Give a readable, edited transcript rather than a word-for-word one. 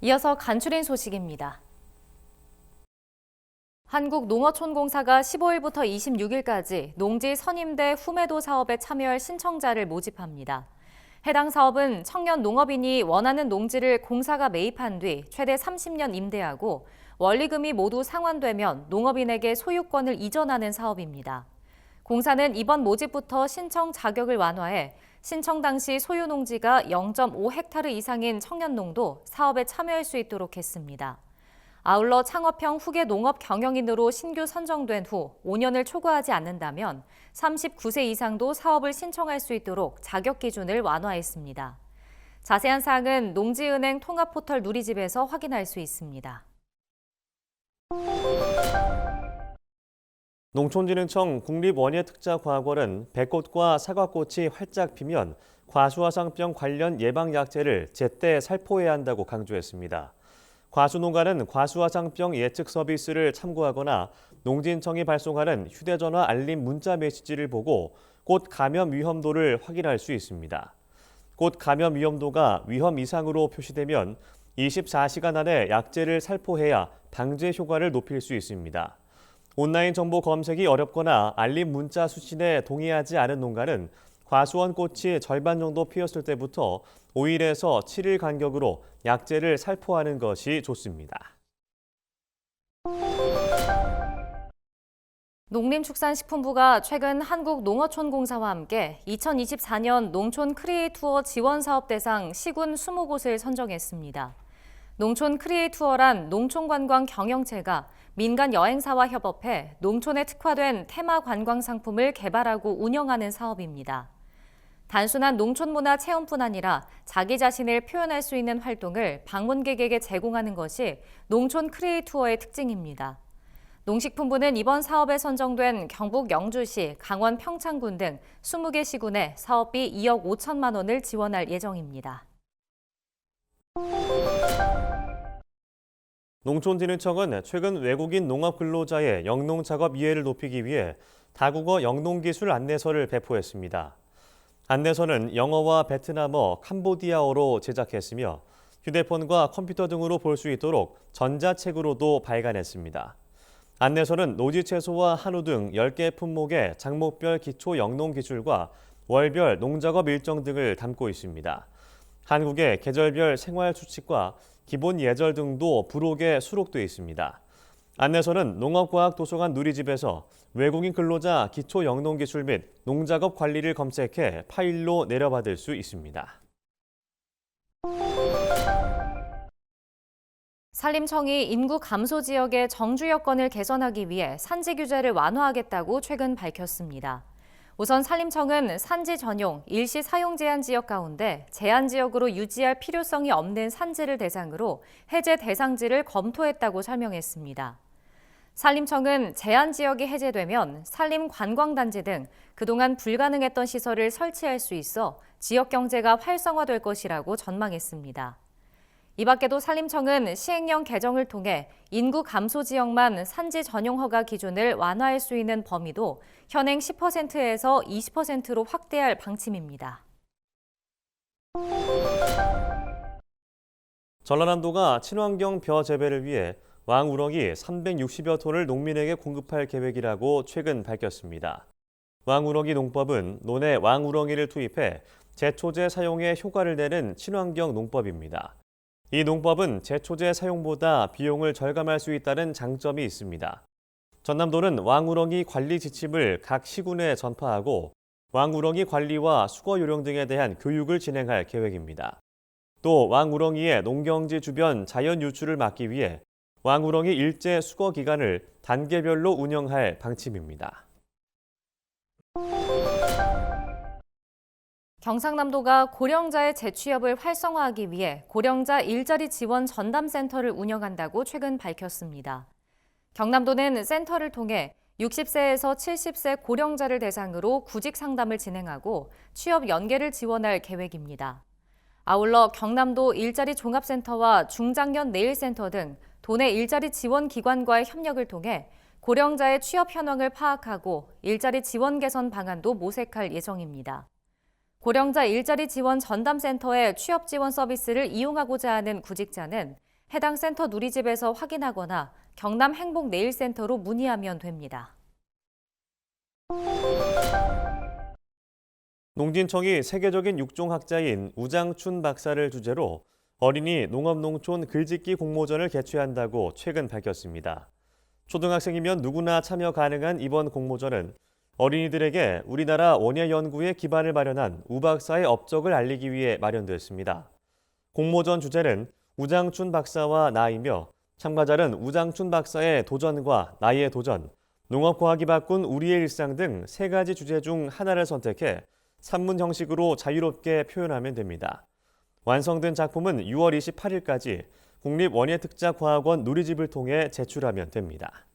이어서 간추린 소식입니다. 한국농어촌공사가 15일부터 26일까지 농지 선임대 후매도 사업에 참여할 신청자를 모집합니다. 해당 사업은 청년 농업인이 원하는 농지를 공사가 매입한 뒤 최대 30년 임대하고 원리금이 모두 상환되면 농업인에게 소유권을 이전하는 사업입니다. 공사는 이번 모집부터 신청 자격을 완화해 신청 당시 소유 농지가 0.5헥타르 이상인 청년농도 사업에 참여할 수 있도록 했습니다. 아울러 창업형 후계 농업 경영인으로 신규 선정된 후 5년을 초과하지 않는다면 39세 이상도 사업을 신청할 수 있도록 자격 기준을 완화했습니다. 자세한 사항은 농지은행 통합포털 누리집에서 확인할 수 있습니다. 농촌진흥청 국립원예특자과학원은 배꽃과 사과꽃이 활짝 피면 과수화상병 관련 예방약제를 제때 살포해야 한다고 강조했습니다. 과수농가는 과수화상병 예측 서비스를 참고하거나 농진청이 발송하는 휴대전화 알림 문자 메시지를 보고 꽃 감염 위험도를 확인할 수 있습니다. 꽃 감염 위험도가 위험 이상으로 표시되면 24시간 안에 약제를 살포해야 방제 효과를 높일 수 있습니다. 온라인 정보 검색이 어렵거나 알림 문자 수신에 동의하지 않은 농가는 과수원 꽃이 절반 정도 피었을 때부터 5일에서 7일 간격으로 약제를 살포하는 것이 좋습니다. 농림축산식품부가 최근 한국농어촌공사와 함께 2024년 농촌 크리에이투어 지원사업 대상 시군 20곳을 선정했습니다. 농촌 크리에이투어란 농촌관광 경영체가 민간 여행사와 협업해 농촌에 특화된 테마 관광 상품을 개발하고 운영하는 사업입니다. 단순한 농촌문화 체험뿐 아니라 자기 자신을 표현할 수 있는 활동을 방문객에게 제공하는 것이 농촌 크리에이투어의 특징입니다. 농식품부는 이번 사업에 선정된 경북 영주시, 강원 평창군 등 20개 시군에 사업비 2억 5천만 원을 지원할 예정입니다. 농촌진흥청은 최근 외국인 농업 근로자의 영농 작업 이해를 높이기 위해 다국어 영농기술 안내서를 배포했습니다. 안내서는 영어와 베트남어, 캄보디아어로 제작했으며 휴대폰과 컴퓨터 등으로 볼 수 있도록 전자책으로도 발간했습니다. 안내서는 노지채소와 한우 등 10개 품목의 작목별 기초 영농기술과 월별 농작업 일정 등을 담고 있습니다. 한국의 계절별 생활 수칙과 기본 예절 등도 부록에 수록돼 있습니다. 안내서는 농업과학도서관 누리집에서 외국인 근로자 기초 영농기술 및 농작업 관리를 검색해 파일로 내려받을 수 있습니다. 산림청이 인구 감소 지역의 정주 여건을 개선하기 위해 산지 규제를 완화하겠다고 최근 밝혔습니다. 우선 산림청은 산지 전용, 일시 사용 제한 지역 가운데 제한 지역으로 유지할 필요성이 없는 산지를 대상으로 해제 대상지를 검토했다고 설명했습니다. 산림청은 제한 지역이 해제되면 산림 관광단지 등 그동안 불가능했던 시설을 설치할 수 있어 지역 경제가 활성화될 것이라고 전망했습니다. 이 밖에도 산림청은 시행령 개정을 통해 인구 감소 지역만 산지 전용 허가 기준을 완화할 수 있는 범위도 현행 10%에서 20%로 확대할 방침입니다. 전라남도가 친환경 벼 재배를 위해 왕우렁이 360여 톤을 농민에게 공급할 계획이라고 최근 밝혔습니다. 왕우렁이 농법은 논에 왕우렁이를 투입해 제초제 사용에 효과를 내는 친환경 농법입니다. 이 농법은 제초제 사용보다 비용을 절감할 수 있다는 장점이 있습니다. 전남도는 왕우렁이 관리 지침을 각 시군에 전파하고 왕우렁이 관리와 수거 요령 등에 대한 교육을 진행할 계획입니다. 또 왕우렁이의 농경지 주변 자연 유출을 막기 위해 왕우렁이 일제 수거 기간을 단계별로 운영할 방침입니다. 경상남도가 고령자의 재취업을 활성화하기 위해 고령자 일자리 지원 전담센터를 운영한다고 최근 밝혔습니다. 경남도는 센터를 통해 60세에서 70세 고령자를 대상으로 구직 상담을 진행하고 취업 연계를 지원할 계획입니다. 아울러 경남도 일자리 종합센터와 중장년 내일센터 등 도내 일자리 지원 기관과의 협력을 통해 고령자의 취업 현황을 파악하고 일자리 지원 개선 방안도 모색할 예정입니다. 고령자 일자리 지원 전담센터의 취업 지원 서비스를 이용하고자 하는 구직자는 해당 센터 누리집에서 확인하거나 경남 행복내일센터로 문의하면 됩니다. 농진청이 세계적인 육종학자인 우장춘 박사를 주제로 어린이 농업농촌 글짓기 공모전을 개최한다고 최근 밝혔습니다. 초등학생이면 누구나 참여 가능한 이번 공모전은 어린이들에게 우리나라 원예 연구의 기반을 마련한 우 박사의 업적을 알리기 위해 마련됐습니다. 공모전 주제는 우장춘 박사와 나이며 참가자는 우장춘 박사의 도전과 나이의 도전, 농업과학이 바꾼 우리의 일상 등 3가지 주제 중 하나를 선택해 산문 형식으로 자유롭게 표현하면 됩니다. 완성된 작품은 6월 28일까지 국립원예특자과학원 누리집을 통해 제출하면 됩니다.